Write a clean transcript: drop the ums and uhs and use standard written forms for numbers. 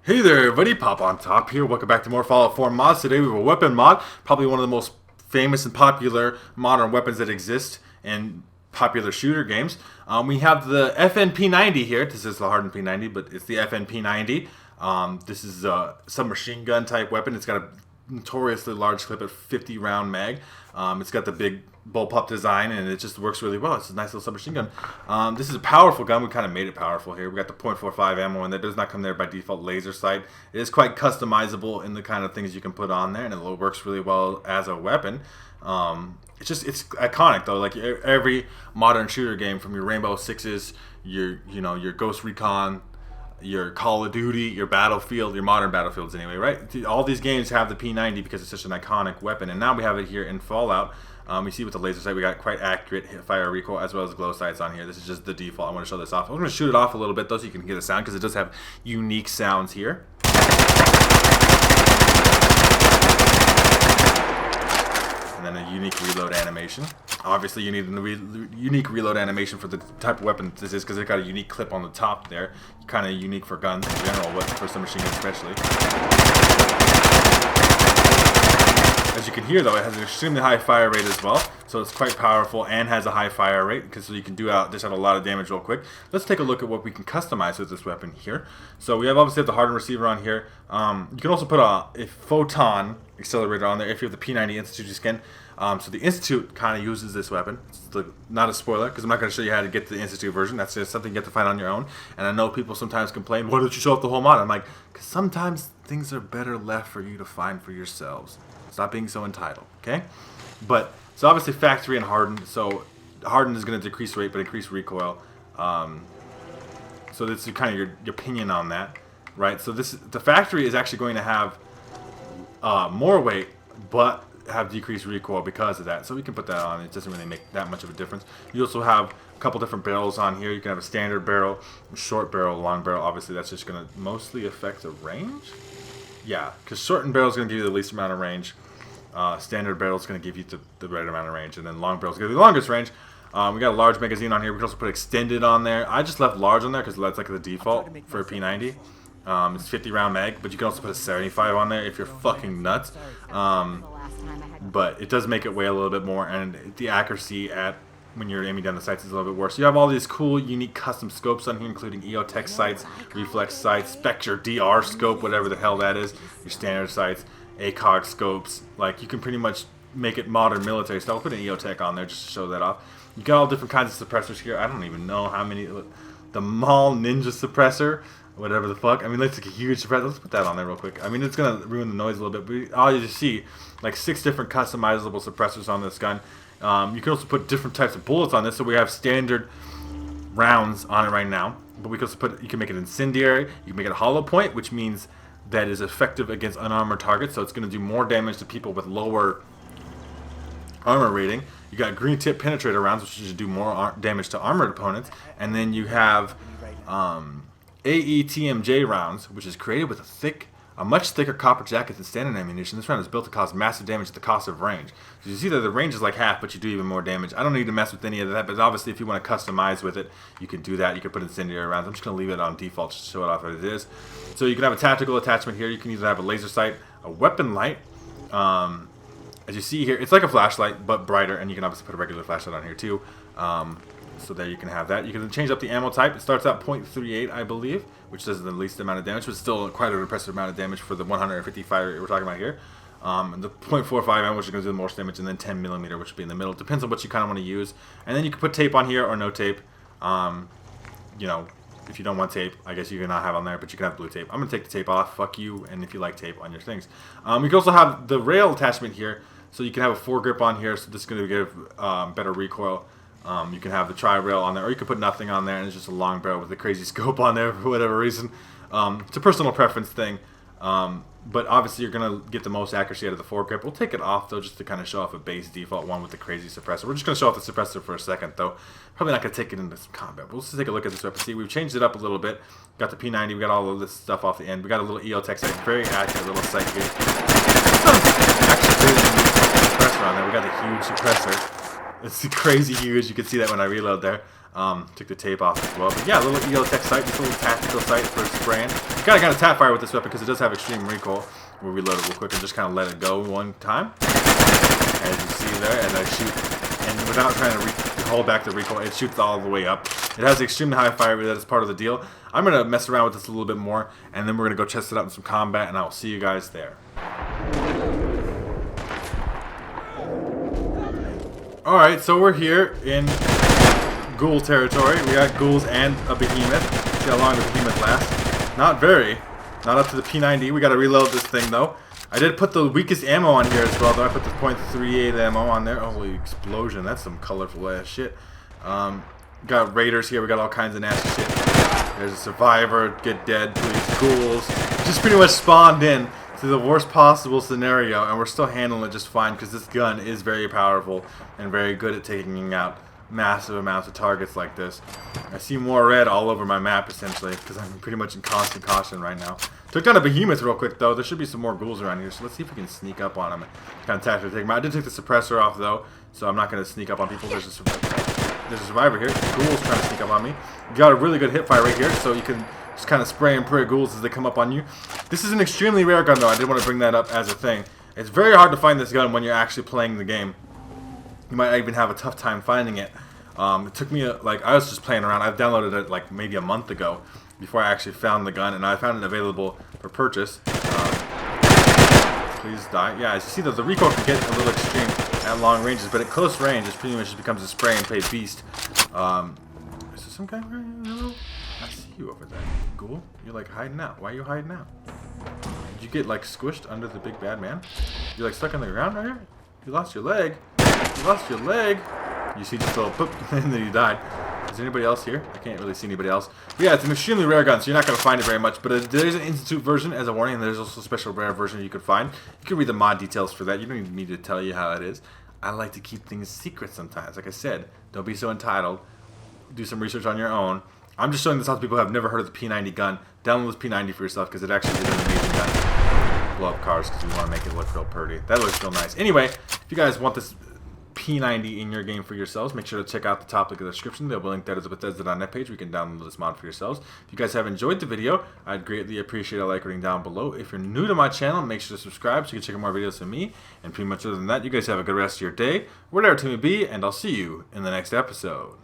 Hey there everybody, Popontop here. Welcome back to more Fallout 4 mods. Today we have a weapon mod, probably one of the most famous and popular modern weapons that exist in popular shooter games. We have the FN P90 here. This is the hardened P90, but it's the FN P90. This is a submachine gun type weapon. It's got a notoriously large clip at 50 round mag. It's got the big bullpup design and it just works really well. It's a nice little submachine gun. This is a powerful gun. We kind of made it powerful here. We got the .45 ammo and that does not come there by default laser sight. It is quite customizable in the kind of things you can put on there, and it works really well as a weapon. It's iconic though. Like every modern shooter game, from your Rainbow Sixes, your Ghost Recon, your Call of Duty, your Battlefield, your modern Battlefields anyway, right? All these games have the P90 because it's such an iconic weapon, and now we have it here in Fallout. You see with the laser sight, we got quite accurate hip fire recoil as well as glow sights on here. This is just the default. I want to show this off. I'm going to shoot it off a little bit though so you can hear the sound, because it does have unique sounds here. And then a unique reload animation. Obviously you need a unique reload animation for the type of weapon this is, because it got a unique clip on the top there. Kind of unique for guns in general, but for some machine guns especially. As you can hear though, it has an extremely high fire rate as well, so it's quite powerful and has a high fire rate, because so you can dish out a lot of damage real quick. Let's take a look at what we can customize with this weapon here. So we obviously have the hardened receiver on here. You can also put a photon accelerator on there if you have the P90 Institute skin. So the Institute kind of uses this weapon. It's not a spoiler, because I'm not going to show you how to get to the Institute version. That's just something you have to find on your own. And I know people sometimes complain, why don't you show up the whole mod? I'm like, because sometimes things are better left for you to find for yourselves. Stop being so entitled, okay? But, so obviously factory and hardened. So hardened is going to decrease rate but increase recoil. So this is kind of your opinion on that, right? So the factory is actually going to have more weight, but have decreased recoil because of that. So we can put that on. It doesn't really make that much of a difference. You also have a couple different barrels on here. You can have a standard barrel, a short barrel, long barrel. Obviously that's just going to mostly affect the range. Yeah, because shortened barrel is going to give you the least amount of range. Standard barrel is going to give you the right amount of range, and then long barrel is going to give you the longest range. We got a large magazine on here. We can also put extended on there. I just left large on there because that's like the default for a P90. It's 50 round mag, but you can also put a 75 on there if you're fucking nuts. But it does make it weigh a little bit more, and the accuracy when you're aiming down the sights is a little bit worse. You have all these cool, unique custom scopes on here, including EOTech sights, reflex sights, Spectre DR scope, whatever the hell that is, your standard sights, ACOG scopes. Like, you can pretty much make it modern military style. I'll put an EOTech on there just to show that off. You got all different kinds of suppressors here. I don't even know how many. The Mall Ninja suppressor, whatever the fuck. I mean, that's like a huge suppressor. Let's put that on there real quick. I mean, it's gonna ruin the noise a little bit, but all you just see, like 6 different customizable suppressors on this gun. You can also put different types of bullets on this. So we have standard rounds on it right now, but we can also you can make it incendiary. You can make it hollow point, which means that is effective against unarmored targets. So it's going to do more damage to people with lower armor rating. You got green tip penetrator rounds, which should do more damage to armored opponents, and then you have AETMJ rounds, which is created with a much thicker copper jacket than standard ammunition. This round is built to cause massive damage at the cost of range. So you see that the range is like half, but you do even more damage. I don't need to mess with any of that, but obviously if you want to customize with it, you can do that. You can put incendiary rounds. I'm just going to leave it on default just to show it off as it is. So you can have a tactical attachment here. You can either have a laser sight, a weapon light. As you see here, it's like a flashlight, but brighter, and you can obviously put a regular flashlight on here too. So there you can have that. You can change up the ammo type. It starts at .38, I believe, which does the least amount of damage, but still quite an impressive amount of damage for the 150 fire rate we're talking about here. And the .45 ammo, which is going to do the most damage, and then 10mm, which will be in the middle. Depends on what you kind of want to use. And then you can put tape on here or no tape. You know, if you don't want tape, I guess you can not have on there, but you can have blue tape. I'm going to take the tape off. Fuck you, and if you like tape on your things. You can also have the rail attachment here, so you can have a foregrip on here, so this is going to give better recoil. You can have the tri-rail on there, or you can put nothing on there, and it's just a long barrel with a crazy scope on there for whatever reason. It's a personal preference thing, but obviously you're going to get the most accuracy out of the foregrip. We'll take it off, though, just to kind of show off a base default one with the crazy suppressor. We're just going to show off the suppressor for a second, though. Probably not going to take it into some combat, but let's just take a look at this weapon. See, we've changed it up a little bit. Got the P90, we got all of this stuff off the end. We got a little EOTech sight, very accurate little sight here. Actually, really suppressor on there. We got a huge suppressor. It's crazy huge. You can see that when I reload there. Took the tape off as well. But yeah, a little ELTech sight, just a little tactical sight for spraying. You gotta kind of tap fire with this weapon because it does have extreme recoil. We'll reload it real quick and just kind of let it go one time. As you see there, as I shoot, and without trying to hold back the recoil, it shoots all the way up. It has extremely high fire rate, that is part of the deal. I'm gonna mess around with this a little bit more, and then we're gonna go test it out in some combat, and I will see you guys there. Alright, so we're here in ghoul territory. We got ghouls and a behemoth. See how long the behemoth lasts. Not very. Not up to the P90. We gotta reload this thing though. I did put the weakest ammo on here as well though. I put the .38 ammo on there. Holy explosion. That's some colorful ass shit. Got raiders here. We got all kinds of nasty shit. There's a survivor. Get dead, please. Ghouls. Just pretty much spawned in to the worst possible scenario, and we're still handling it just fine because this gun is very powerful and very good at taking out massive amounts of targets like this. I see more red all over my map essentially because I'm pretty much in constant caution right now. Took down a behemoth real quick though. There should be some more ghouls around here, so let's see if we can sneak up on them and kind of tactically take them out. I did take the suppressor off though, so I'm not going to sneak up on people. There's a survivor here. Ghouls trying to sneak up on me. You got a really good hip fire right here, so you can just kind of spray and pray ghouls as they come up on you. This is an extremely rare gun though. I did want to bring that up as a thing. It's very hard to find this gun when you're actually playing the game. You might even have a tough time finding it. It took me I was just playing around. I've downloaded it like maybe a month ago before I actually found the gun, and I found it available for purchase. Please die. Yeah, as you see though, the recoil can get a little extreme at long ranges, but at close range, it pretty much just becomes a spray and pray beast. Is there some guy right here? I see you over there, ghoul. You're like hiding out. Why are you hiding out? Did you get like squished under the big bad man? You're like stuck on the ground right here? You lost your leg. You lost your leg. You see just a little poop, and then you died. Is there anybody else here? I can't really see anybody else. But yeah, it's an extremely rare gun, so you're not going to find it very much. But there's an Institute version as a warning, and there's also a special rare version you could find. You can read the mod details for that. You don't need me to tell you how it is. I like to keep things secret sometimes. Like I said, don't be so entitled. Do some research on your own. I'm just showing this out to people who have never heard of the P90 gun. Download this P90 for yourself because it actually is an amazing gun. Blow up cars because we want to make it look real pretty. That looks real nice. Anyway, if you guys want this P90 in your game for yourselves, make sure to check out the top link in the description. They'll be linked there to the Bethesda.net page. We can download this mod for yourselves. If you guys have enjoyed the video, I'd greatly appreciate a like rating down below. If you're new to my channel, make sure to subscribe so you can check out more videos from me. And pretty much other than that, you guys have a good rest of your day, whatever it may be, and I'll see you in the next episode.